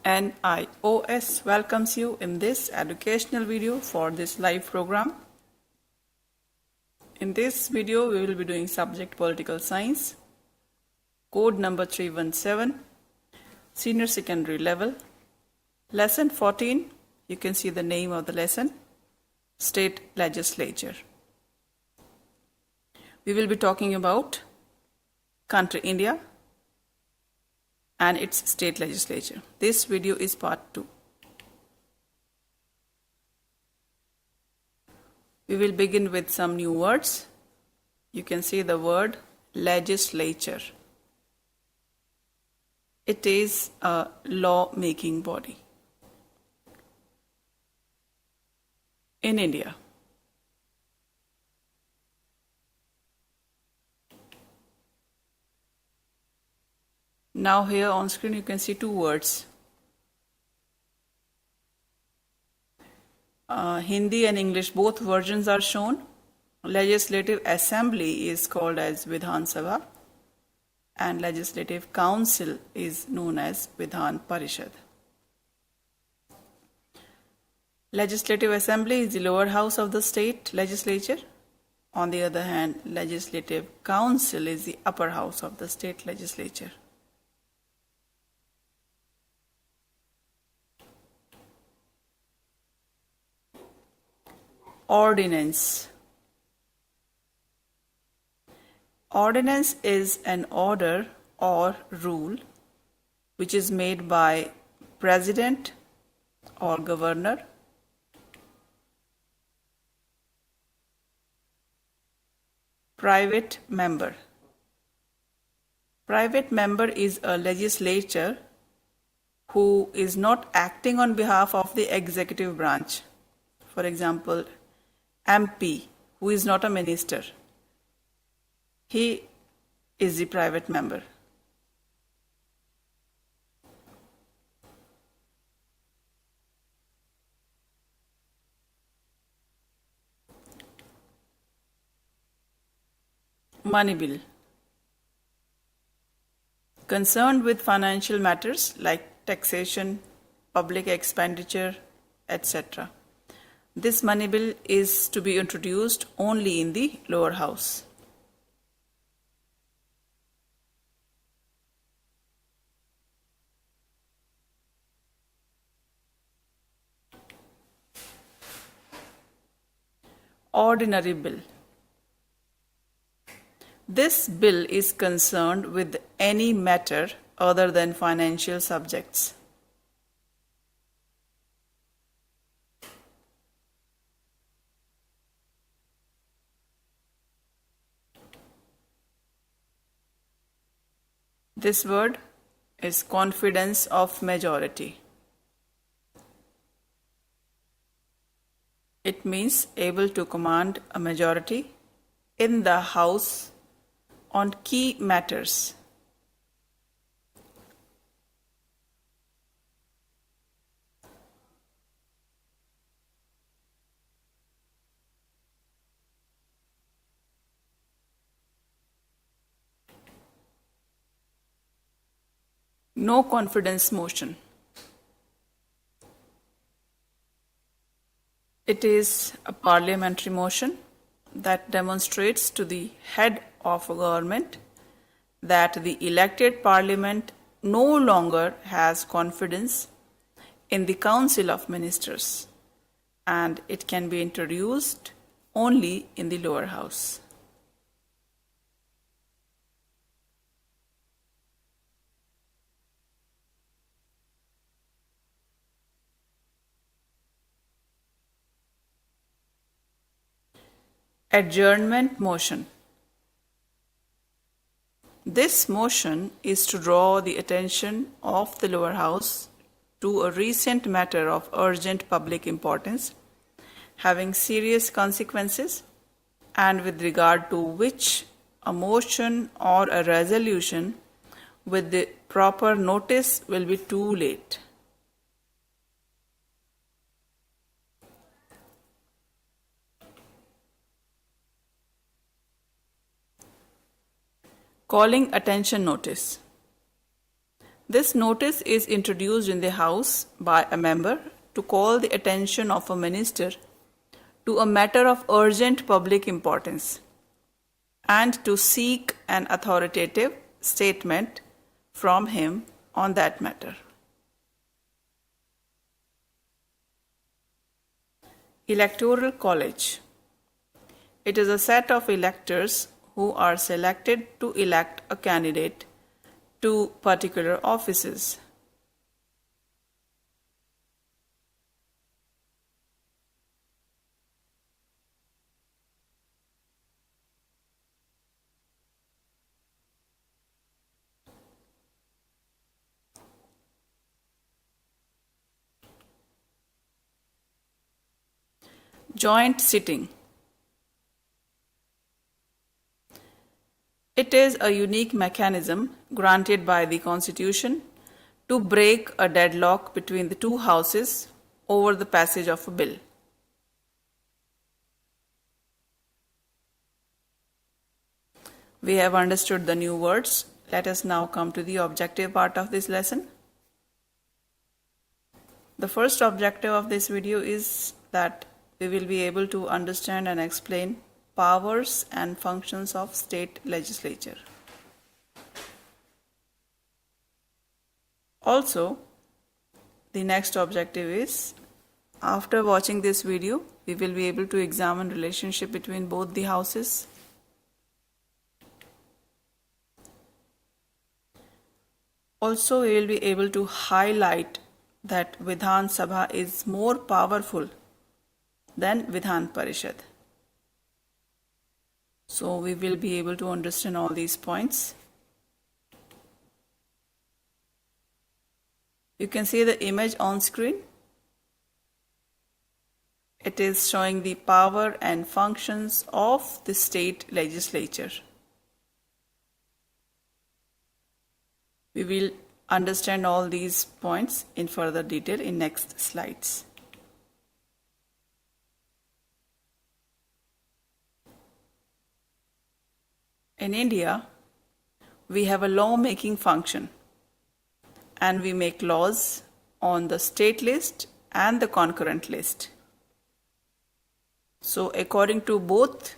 NIOS welcomes you in this educational video for this live program. In this video, we will be doing subject political science, code number 317, senior secondary level, lesson 14. You can see the name of the lesson, state legislature. We will be talking about country India and its state legislature. This video is part 2. We will begin with some new words. You can see the word legislature. It is a law-making body in India. Now here on screen you can see two words. Hindi and English, both versions are shown. Legislative Assembly is called as Vidhan Sabha and Legislative Council is known as Vidhan Parishad. Legislative Assembly is the lower house of the state legislature. On the other hand, Legislative Council is the upper house of the state legislature. Ordinance. Ordinance is an order or rule which is made by president or governor, private member. Private member is a legislator who is not acting on behalf of the executive branch. For example, MP, who is not a minister, he is the private member. Money bill. Concerned with financial matters like taxation, public expenditure, etc. This money bill is to be introduced only in the lower house. Ordinary bill. This bill is concerned with any matter other than financial subjects. This word is confidence of majority. It means able to command a majority in the house on key matters. No confidence motion. It is a parliamentary motion that demonstrates to the head of a government that the elected parliament no longer has confidence in the Council of Ministers, and it can be introduced only in the lower house. Adjournment motion. This motion is to draw the attention of the lower house to a recent matter of urgent public importance, having serious consequences, and with regard to which a motion or a resolution with the proper notice will be too late. Calling attention notice. This notice is introduced in the House by a member to call the attention of a minister to a matter of urgent public importance and to seek an authoritative statement from him on that matter. Electoral College. It is a set of electors who are selected to elect a candidate to particular offices. Joint sitting. It is a unique mechanism granted by the Constitution to break a deadlock between the two houses over the passage of a bill. We have understood the new words. Let us now come to the objective part of this lesson. The first objective of this video is that we will be able to understand and explain powers and functions of state legislature. Also, the next objective is, after watching this video, we will be able to examine relationship between both the houses. Also, we will be able to highlight that Vidhan Sabha is more powerful than Vidhan Parishad. So we will be able to understand all these points. You can see the image on screen. It is showing the power and functions of the state legislature. We will understand all these points in further detail in next slides. In India, we have a law-making function and we make laws on the state list and the concurrent list. So according to both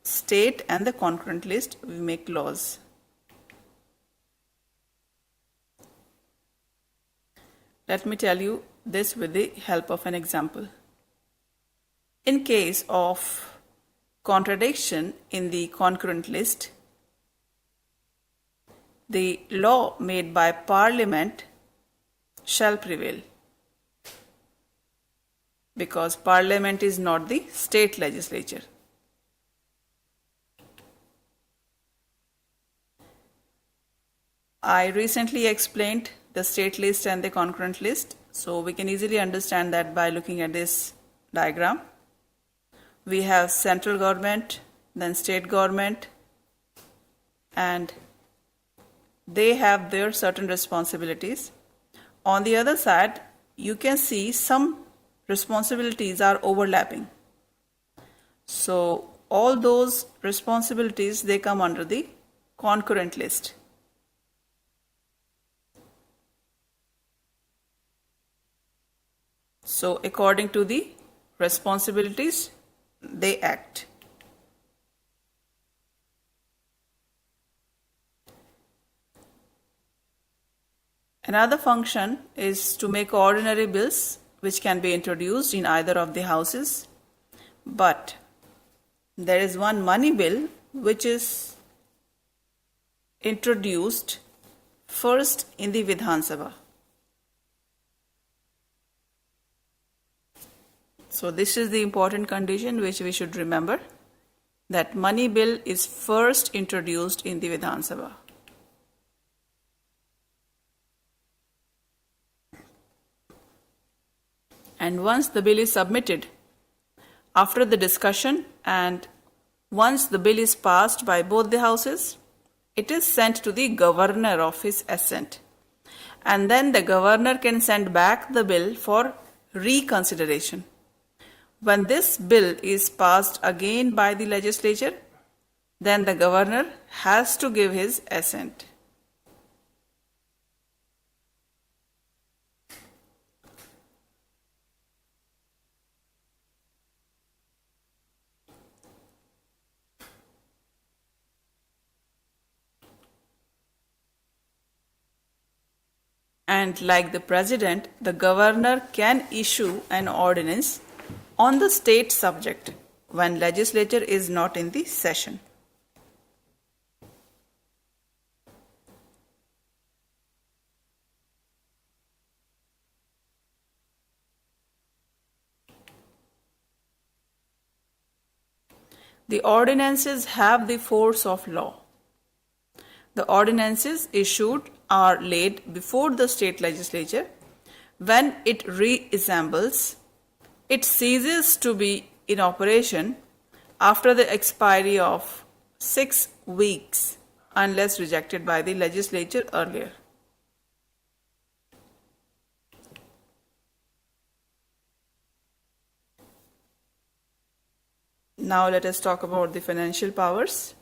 state and the concurrent list, we make laws. Let me tell you this with the help of an example. In case of contradiction in the concurrent list, the law made by Parliament shall prevail, because Parliament is not the state legislature. I recently explained the state list and the concurrent list, so we can easily understand that by looking at this diagram. We have central government, then state government, and they have their certain responsibilities. On the other side, you can see some responsibilities are overlapping. So all those responsibilities, they come under the concurrent list. So according to the responsibilities, they act. Another function is to make ordinary bills which can be introduced in either of the houses, but there is one money bill which is introduced first in the Vidhan Sabha. So this is the important condition which we should remember, that money bill is first introduced in the Vidhan Sabha. And once the bill is submitted, after the discussion and once the bill is passed by both the houses, it is sent to the governor of his assent. And then the governor can send back the bill for reconsideration. When this bill is passed again by the legislature, then the governor has to give his assent. And like the President, the Governor can issue an ordinance on the state subject when legislature is not in the session. The ordinances have the force of law. The ordinances issued are laid before the state legislature. When it reassembles, it ceases to be in operation after the expiry of 6 weeks unless rejected by the legislature earlier. Now let us talk about the financial powers.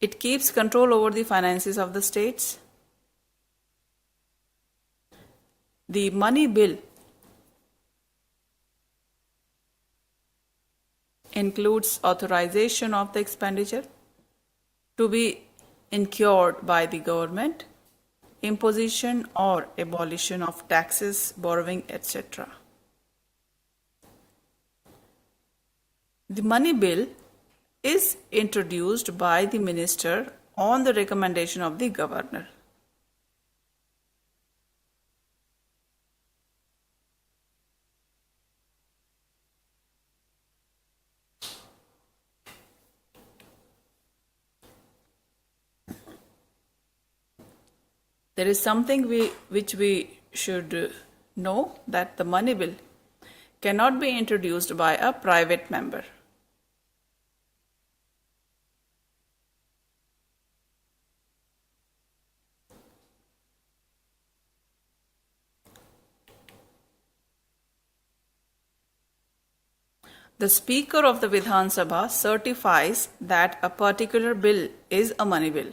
It keeps control over the finances of the states. The money bill includes authorization of the expenditure to be incurred by the government, imposition or abolition of taxes, borrowing, etc. The money bill is introduced by the minister on the recommendation of the governor. There is something which we should know, that the money bill cannot be introduced by a private member. The Speaker of the Vidhan Sabha certifies that a particular bill is a money bill.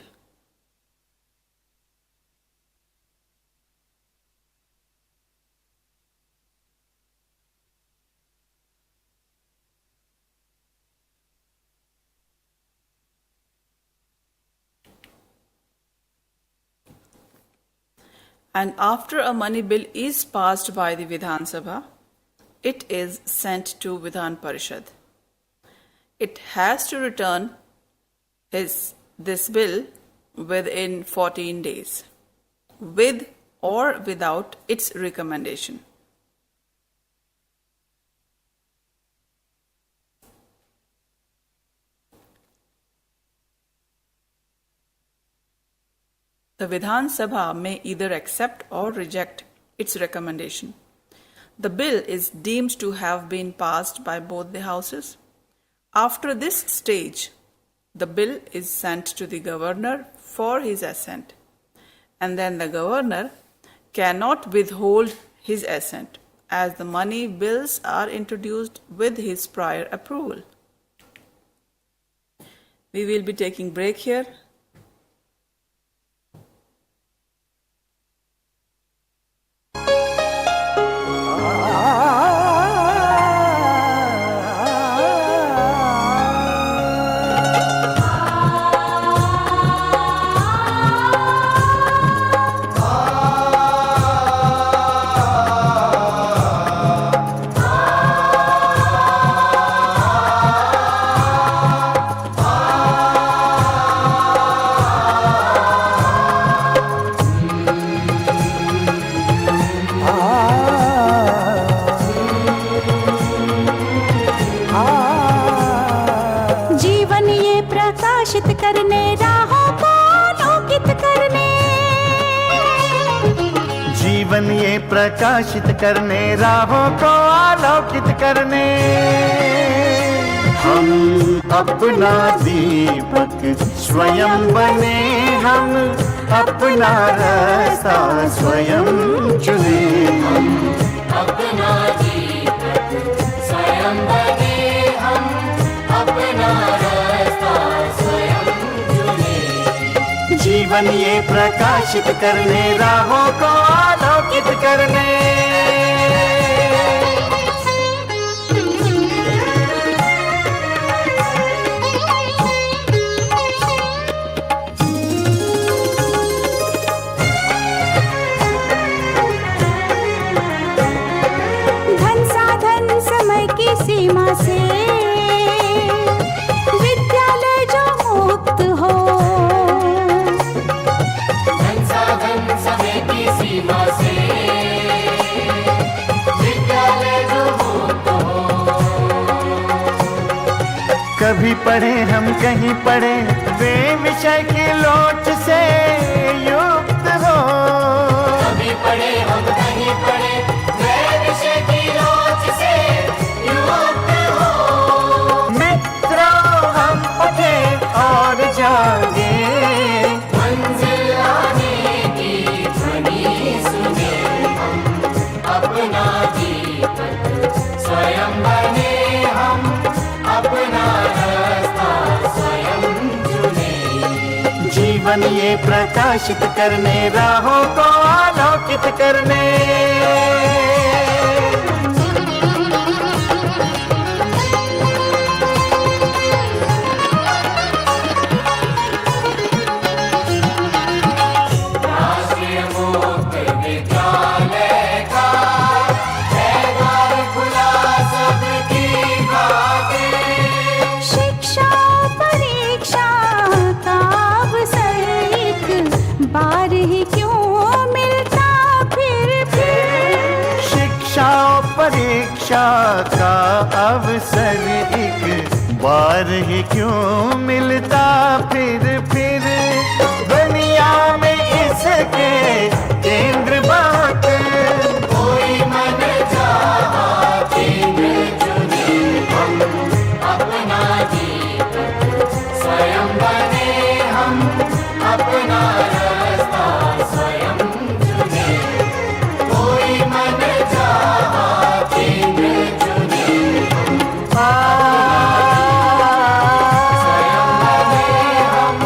And after a money bill is passed by the Vidhan Sabha, it is sent to Vidhan Parishad. It has to return this bill within 14 days, with or without its recommendation. The Vidhan Sabha may either accept or reject its recommendation. The bill is deemed to have been passed by both the houses. After this stage, the bill is sent to the governor for his assent, and then the governor cannot withhold his assent, as the money bills are introduced with his prior approval. We will be taking break here. जीवन ये प्रकाशित करने राहों को आलोकित करने हम अपना दीपक स्वयं बने हम अपना रास्ता स्वयं चुने हम अपना दीपक स्वयं बने हम अपना रास्ता स्वयं चुने जीवन ये प्रकाशित करने राहों को आलोकित करने पढ़े हम कहीं पढ़े, वे विषय की लोच से युक्त हो। कभी पढ़े हम कहीं पढ़े, वे विषय की लोच से युक्त हो। मित्रों हम उठे और जागे, मंजिल आने की ध्वनि सुने हम, अपना दीपक स्वयं बने हम, अपना रास्ता स्वयं चुने। जीवन ये प्रकाशित करने, राहों को आलोकित करने। राष्ट्रीय मुक्त विद्यालय का है द्वार खुला सबकी खातिर। शिक्षा परीक्षा का अवसर एक बार ही क्यों मिलता फिर। शिक्षा परीक्षा का अवसर एक बार ही क्यों मिलता फिर। दुनिया में इसके केंद्र बाटे, कोई मन चाहा केंद्र चुने हम, अपना दीपक स्वयं बने हम, अपना रास्ता स्वयं चुने। कोई मन चाहा केंद्र चुने हम, स्वयं बने हम,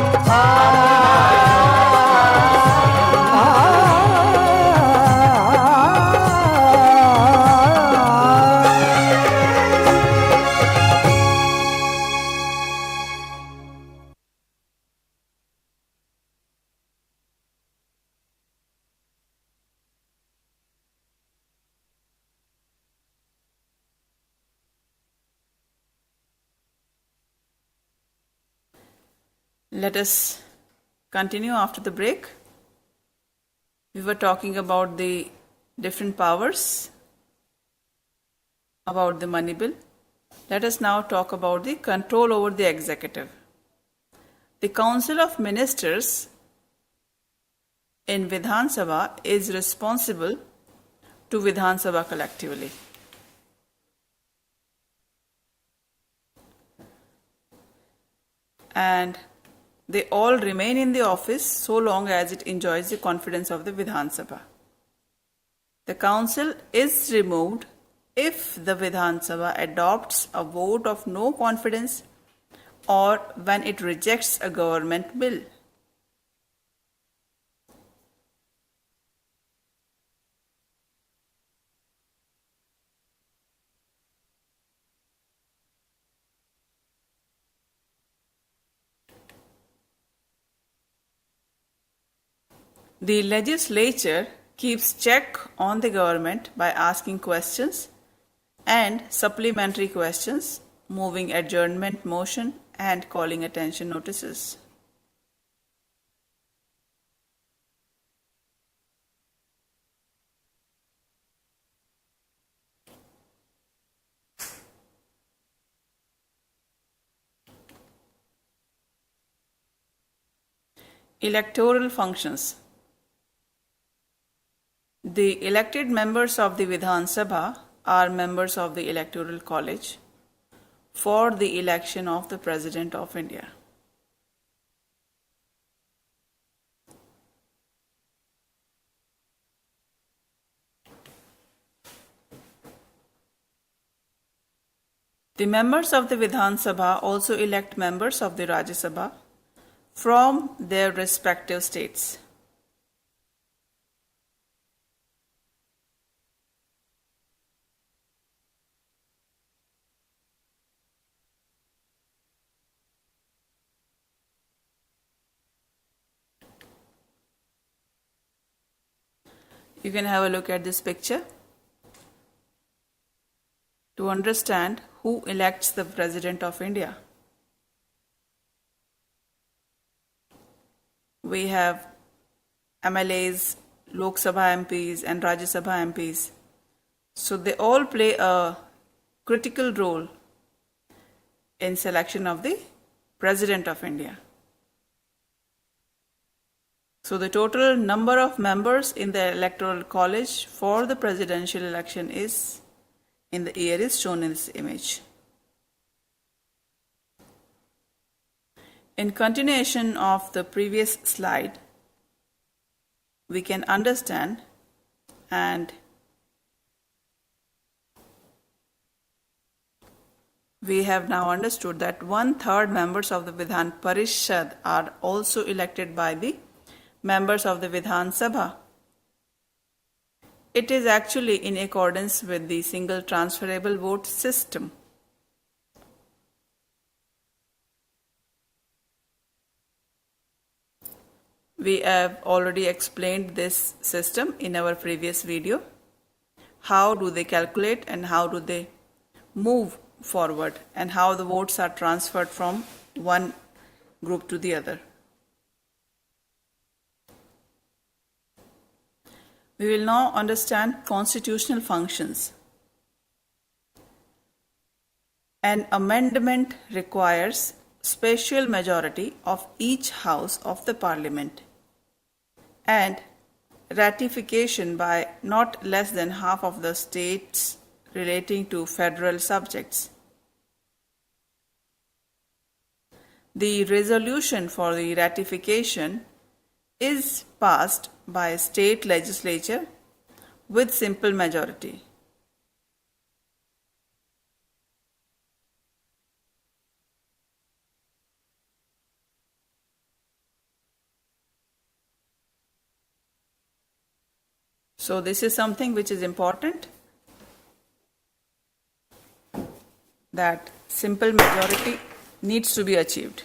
Let us continue after the break. We were talking about the different powers, about the money bill. Let us now talk about the control over the executive. The Council of Ministers in Vidhan Sabha is responsible to Vidhan Sabha collectively. And they all remain in the office so long as it enjoys the confidence of the Vidhan Sabha. The council is removed if the Vidhan Sabha adopts a vote of no confidence or when it rejects a government bill. The legislature keeps check on the government by asking questions and supplementary questions, moving adjournment motion and calling attention notices. Electoral functions. The elected members of the Vidhan Sabha are members of the Electoral College for the election of the President of India. The members of the Vidhan Sabha also elect members of the Rajya Sabha from their respective states. You can have a look at this picture to understand who elects the President of India. We have MLAs, Lok Sabha MPs and Rajya Sabha MPs. So they all play a critical role in selection of the President of India. So the total number of members in the Electoral College for the presidential election is shown in this image. In continuation of the previous slide, we can understand and we have now understood that 1/3 members of the Vidhan Parishad are also elected by the members of the Vidhan Sabha. It is actually in accordance with the single transferable vote system. We have already explained this system in our previous video. How do they calculate and how do they move forward and how the votes are transferred from one group to the other. We will now understand constitutional functions. An amendment requires special majority of each house of the parliament and ratification by not less than half of the states relating to federal subjects. The resolution for the ratification is passed by a state legislature with simple majority. So this is something which is important, that simple majority needs to be achieved.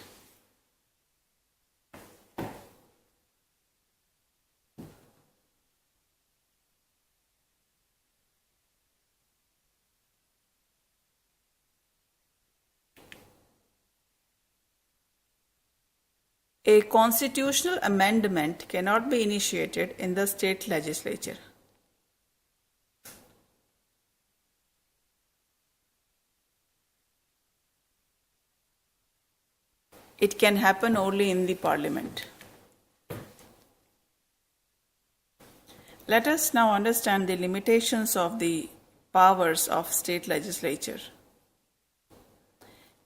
A constitutional amendment cannot be initiated in the state legislature. It can happen only in the parliament. Let us now understand the limitations of the powers of state legislature.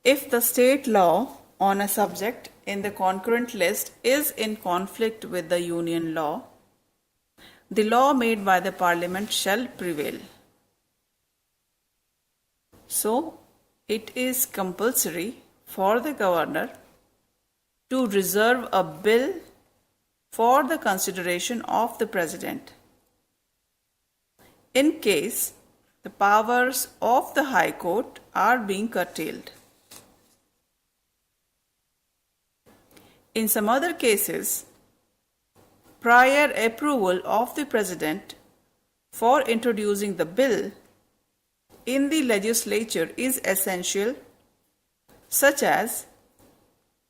If the state law on a subject in the concurrent list is in conflict with the union law, the law made by the parliament shall prevail. So, it is compulsory for the governor to reserve a bill for the consideration of the president in case the powers of the High Court are being curtailed. In some other cases, prior approval of the President for introducing the bill in the legislature is essential, such as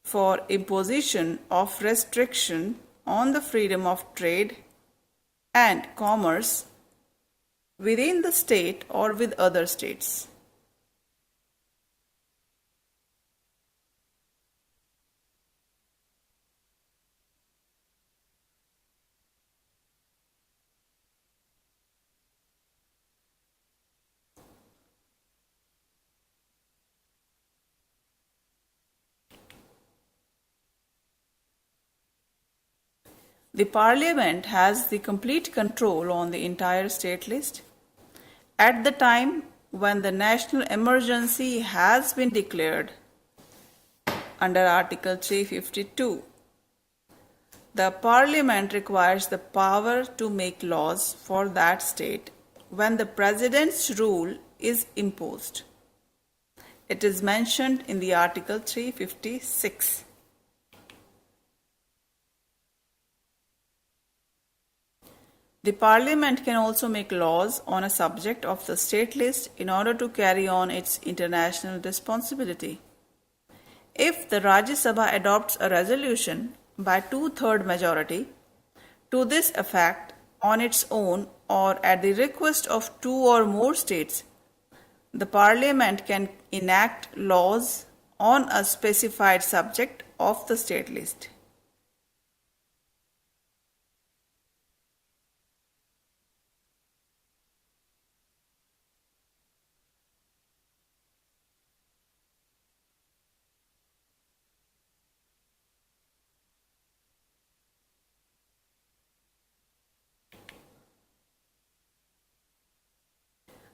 for imposition of restriction on the freedom of trade and commerce within the state or with other states. The Parliament has the complete control on the entire state list. At the time when the national emergency has been declared under Article 352, the Parliament requires the power to make laws for that state when the President's rule is imposed. It is mentioned in the Article 356. The Parliament can also make laws on a subject of the state list in order to carry on its international responsibility. If the Rajya Sabha adopts a resolution by 2/3 majority to this effect on its own or at the request of 2 or more states, the Parliament can enact laws on a specified subject of the state list.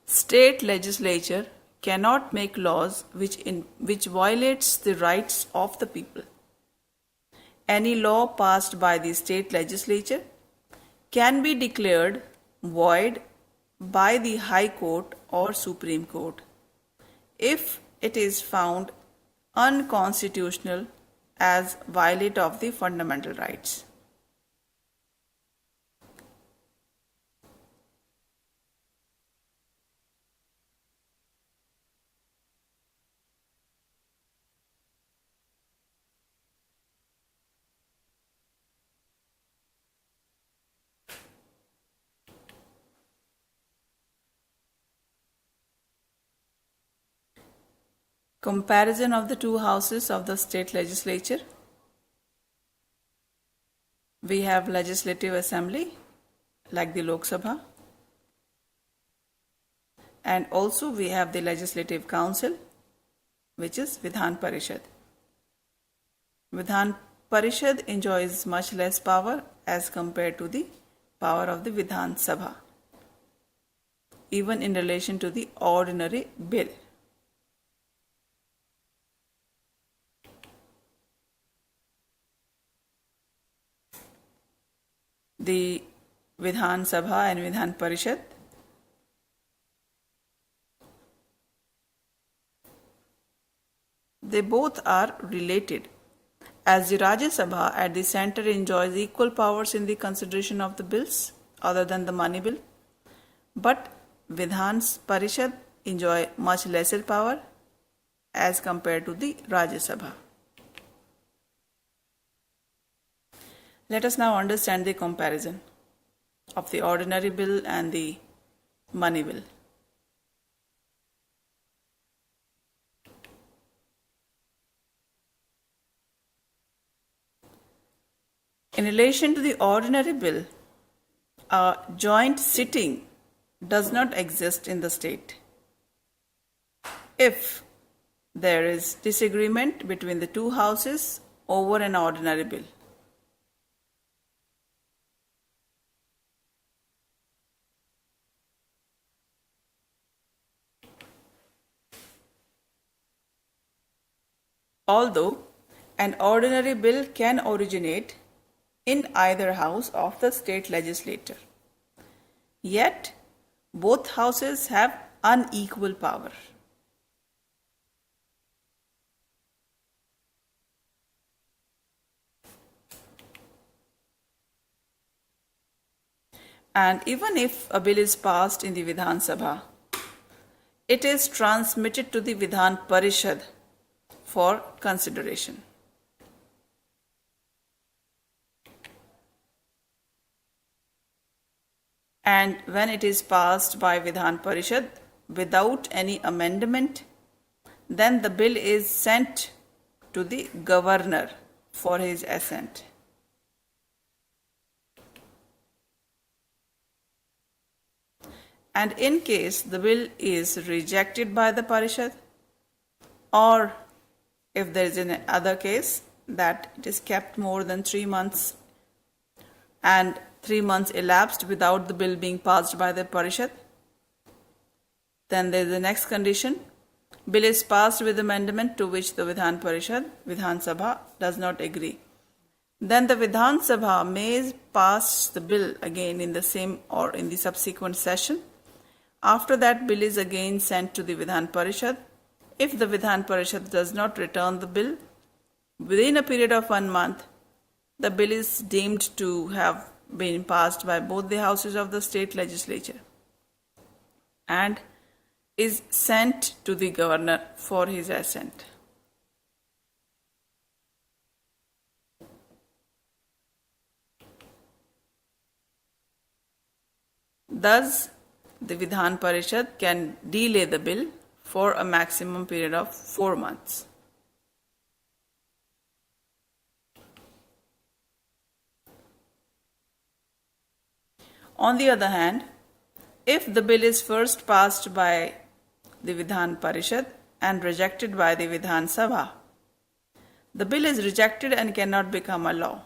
State legislature cannot make laws which violates the rights of the people. Any law passed by the state legislature can be declared void by the High Court or Supreme Court if it is found unconstitutional as violate of the fundamental rights. Comparison of the two houses of the state legislature. We have legislative assembly like the Lok Sabha, and also we have the legislative council, which is Vidhan Parishad. Vidhan Parishad enjoys much less power as compared to the power of the Vidhan Sabha, even in relation to the ordinary bill. The Vidhan Sabha and Vidhan Parishad they both are related, as the Rajya Sabha at the center enjoys equal powers in the consideration of the bills other than the money bill, but Vidhan Parishad enjoy much lesser power as compared to the Rajya Sabha. Let us now understand the comparison of the ordinary bill and the money bill. In relation to the ordinary bill, a joint sitting does not exist in the state. If there is disagreement between the two houses over an ordinary bill, although an ordinary bill can originate in either house of the state legislature, yet both houses have unequal power. And even if a bill is passed in the Vidhan Sabha, it is transmitted to the Vidhan Parishad for consideration. And when it is passed by Vidhan Parishad without any amendment, then the bill is sent to the governor for his assent. And in case the bill is rejected by the Parishad, or if there is an other case that it is kept more than 3 months and 3 months elapsed without the bill being passed by the Parishad, then there is the next condition. Bill is passed with amendment to which the Vidhan Parishad, Vidhan Sabha, does not agree. Then the Vidhan Sabha may pass the bill again in the same or in the subsequent session. After that, bill is again sent to the Vidhan Parishad. If the Vidhan Parishad does not return the bill within a period of 1 month, the bill is deemed to have been passed by both the houses of the state legislature and is sent to the governor for his assent. Thus, the Vidhan Parishad can delay the bill for a maximum period of 4 months. On the other hand, if the bill is first passed by the Vidhan Parishad and rejected by the Vidhan Sabha, the bill is rejected and cannot become a law.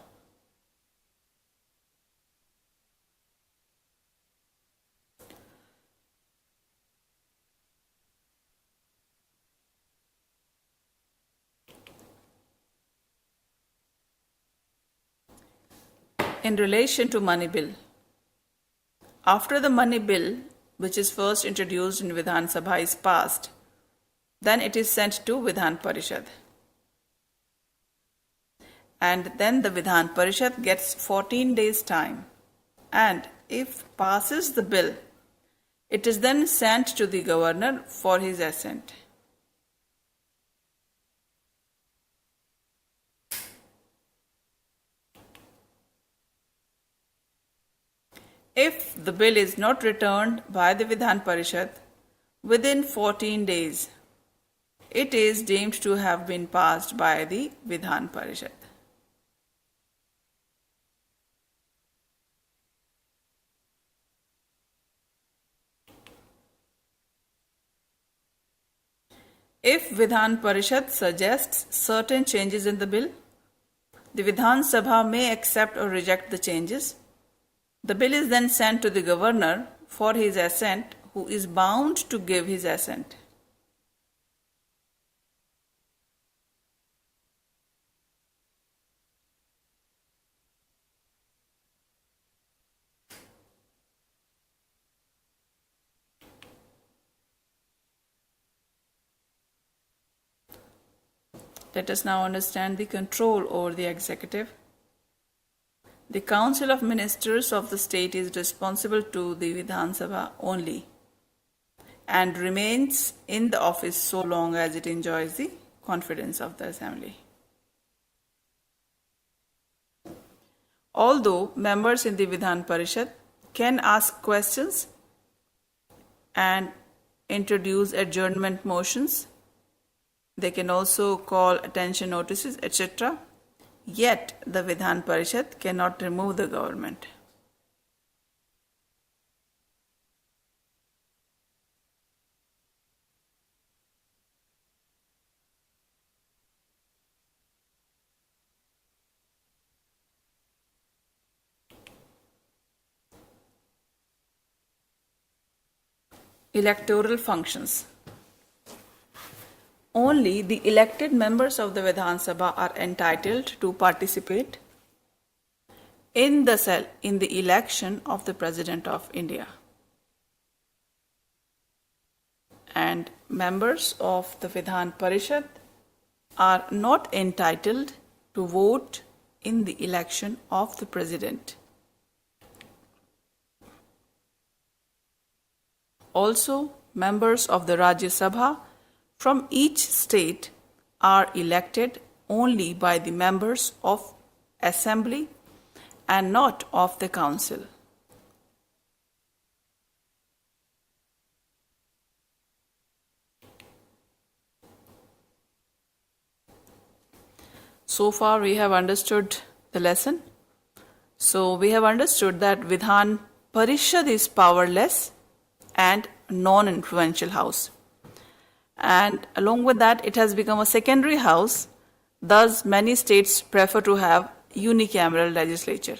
In relation to money bill, after the money bill, which is first introduced in Vidhan Sabha, is passed, then it is sent to Vidhan Parishad. And then the Vidhan Parishad gets 14 days time. And if passes the bill, it is then sent to the governor for his assent. If the bill is not returned by the Vidhan Parishad within 14 days, it is deemed to have been passed by the Vidhan Parishad. If Vidhan Parishad suggests certain changes in the bill, the Vidhan Sabha may accept or reject the changes. The bill is then sent to the governor for his assent, who is bound to give his assent. Let us now understand the control over the executive. The Council of Ministers of the state is responsible to the Vidhan Sabha only and remains in the office so long as it enjoys the confidence of the Assembly. Although members in the Vidhan Parishad can ask questions and introduce adjournment motions, they can also call attention notices, etc. Yet the Vidhan Parishad cannot remove the government. Electoral functions. Only the elected members of the Vidhan Sabha are entitled to participate in the election of the President of India. And members of the Vidhan Parishad are not entitled to vote in the election of the President. Also, members of the Rajya Sabha from each state are elected only by the members of Assembly and not of the Council. So far we have understood the lesson. So we have understood that Vidhan Parishad is powerless and non-influential house. And along with that, it has become a secondary house. Thus, many states prefer to have unicameral legislature.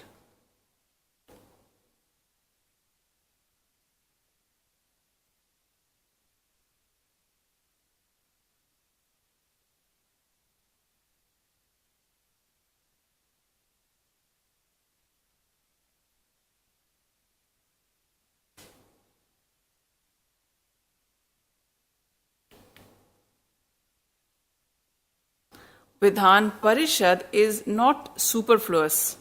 Vidhan Parishad is not superfluous.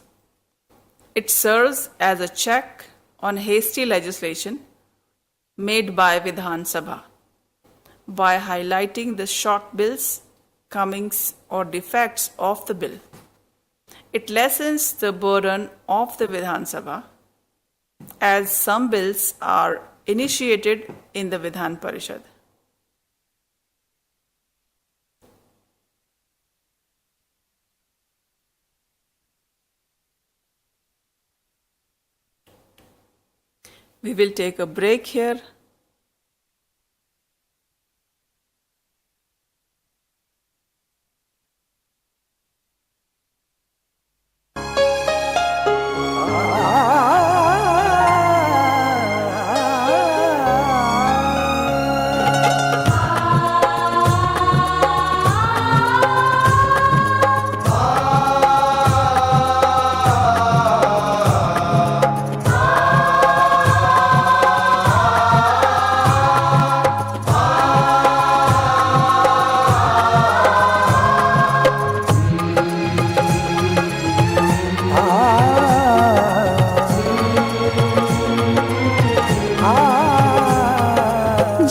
It serves as a check on hasty legislation made by Vidhan Sabha by highlighting the shortcomings or defects of the bill. It lessens the burden of the Vidhan Sabha as some bills are initiated in the Vidhan Parishad. We will take a break here.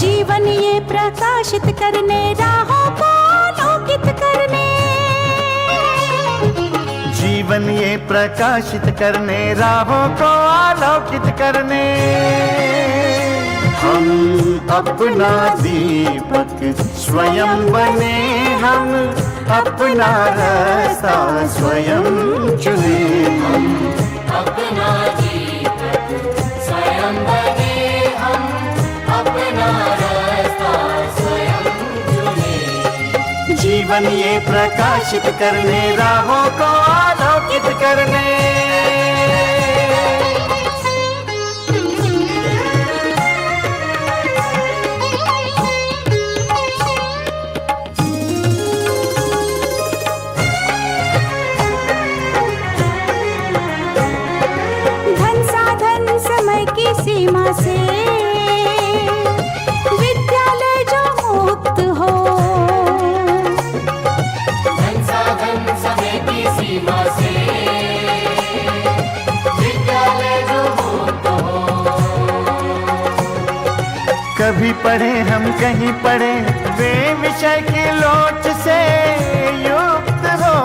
जीवन ये प्रकाशित करने राहों को आलोकित करने जीवन ये प्रकाशित करने राहों को आलोकित करने हम अपना दीपक स्वयं बने हम अपना रास्ता स्वयं चुने अपना दीपक स्वयं बने हम अपना रास्ता स्वयं चुने जीवन ये प्रकाशित करने राहों को आलोकित करने धन साधन समय की सीमा से विद्यालय जो मुक्त हो धन साधन समय की सीमा से विद्यालय जो मुक्त हो कभी पढ़े हम कहीं पढ़े वे विषय की लोच से युक्त हो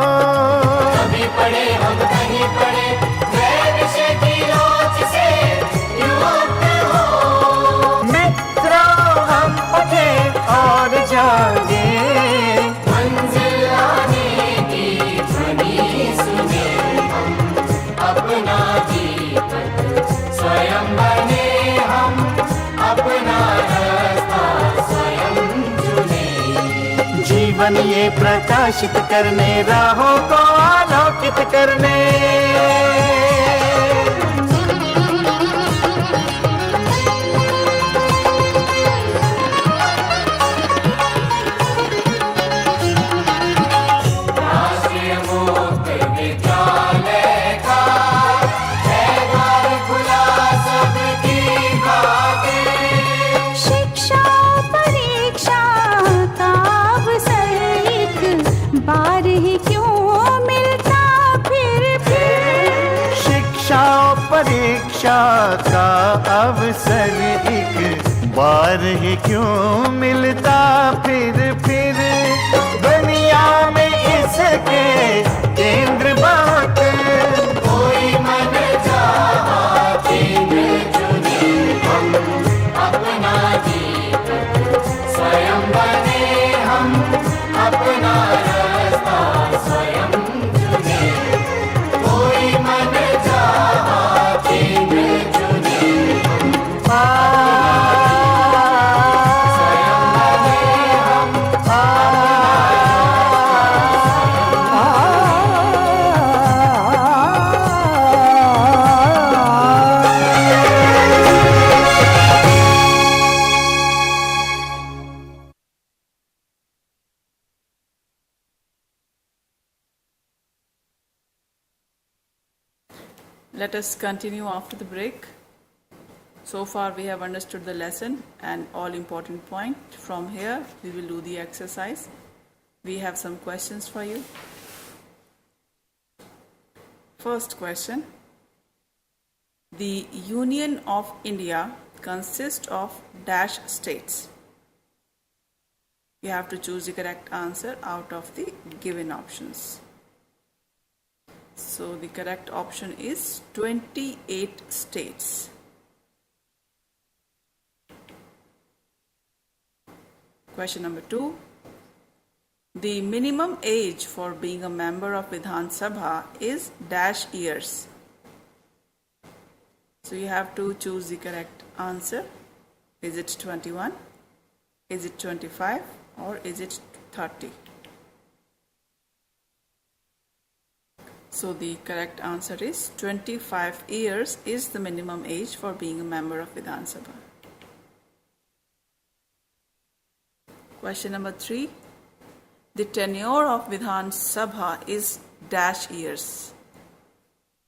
कभी पढ़े हम कहीं पढ़े वे विषय की लोच से युक्त हो मित्रों हम पढ़े और जागे मंजिल आने की ध्वनि सुने हम अपना दीपक स्वयं बने हम अपना रास्ता स्वयं चुने जीवन ये प्रकाशित करने राहों को आलोकित करने राष्ट्रीय मुक्त विद्यालय का है द्वार खुला सबकी खातिर शिक्षा परीक्षा का अवसर एक बार ही क्यों मिलता फिर शिक्षा परीक्षा का अवसर एक बार ही क्यों मिलता फिर दुनिया में इसके केंद्र बात कोई मन चाहा केंद्र चुने हम अपना दीपक स्वयं बने हम अपना रास्ता स्वयं चुने कोई मन चाहा केंद्र चुने स्वयं बने हम Let us continue after the break. So far we have understood the lesson and all important point. From here we will do the exercise. We have some questions for you. First question. The Union of India consists of dash states. You have to choose the correct answer out of the given options. So the correct option is 28 states. Question number 2. The minimum age for being a member of Vidhan Sabha is dash years. So you have to choose the correct answer. Is it 21? Is it 25? Or is it 30? So the correct answer is 25 years is the minimum age for being a member of Vidhan Sabha. Question number 3. The tenure of Vidhan Sabha is dash years.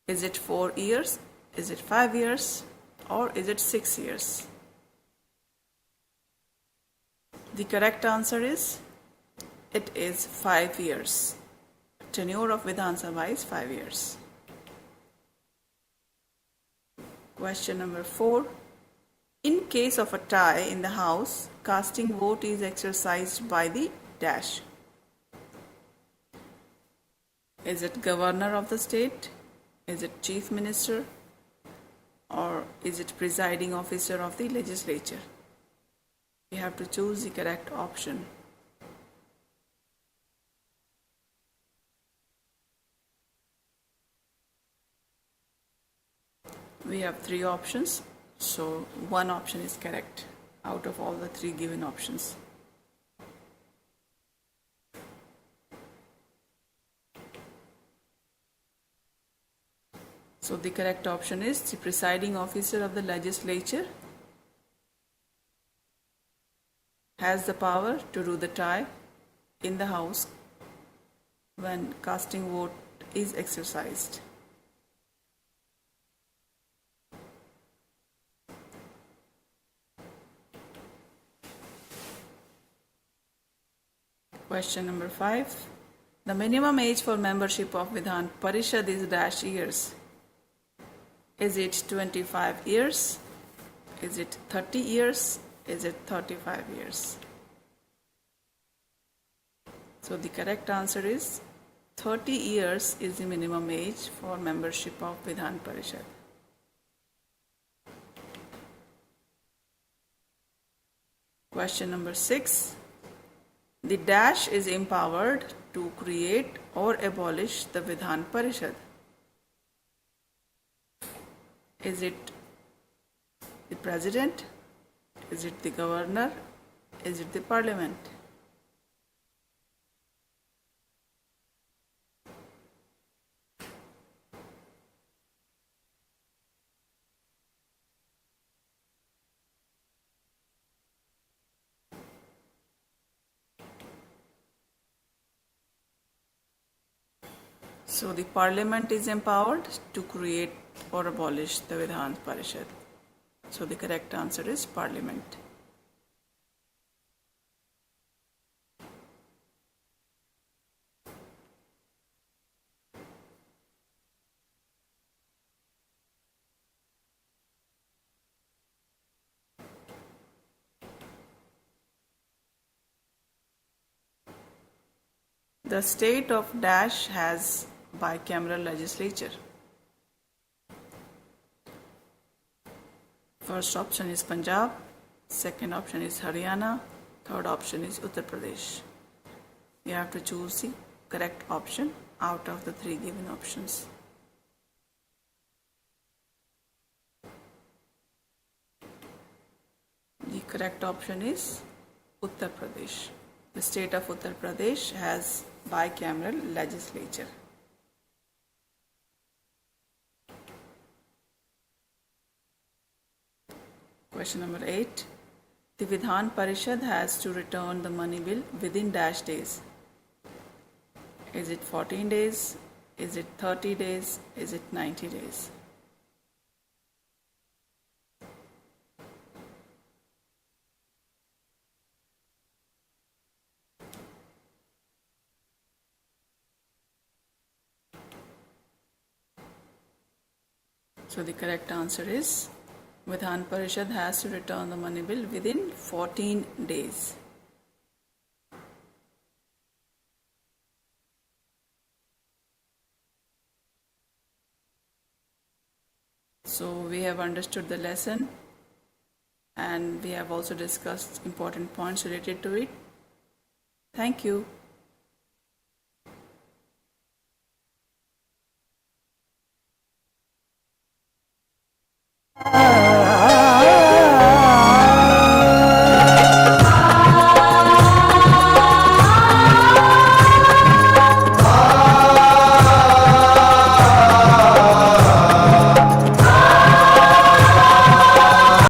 Is it 4 years? Is it 5 years? Or is it 6 years? The correct answer is, it is 5 years. Tenure of Vidhan Sabha is 5 years. Question number 4. In case of a tie in the House, casting vote is exercised by the dash. Is it Governor of the state? Is it Chief Minister? Or is it Presiding Officer of the Legislature? You have to choose the correct option. We have 3 options, so one option is correct out of all the 3 given options. So the correct option is the presiding officer of the legislature has the power to do the tie in the House when casting vote is exercised. Question number 5. The minimum age for membership of Vidhan Parishad is dash years. Is it 25 years? Is it 30 years? Is it 35 years? So the correct answer is 30 years is the minimum age for membership of Vidhan Parishad. Question number 6. The dash is empowered to create or abolish the Vidhan Parishad. Is it the President? Is it the Governor? Is it the Parliament? So the Parliament is empowered to create or abolish the Vidhan Parishad. So the correct answer is Parliament. The state of dash has bicameral legislature. First option is Punjab, second option is Haryana, third option is Uttar Pradesh. You have to choose the correct option out of the 3 given options. The correct option is Uttar Pradesh. The state of Uttar Pradesh has bicameral legislature. Question number 8. The Vidhan Parishad has to return the money bill within dash days. Is it 14 days? Is it 30 days? Is it 90 days? So the correct answer is Vidhan Parishad has to return the money bill within 14 days. So we have understood the lesson and we have also discussed important points related to it. Thank you.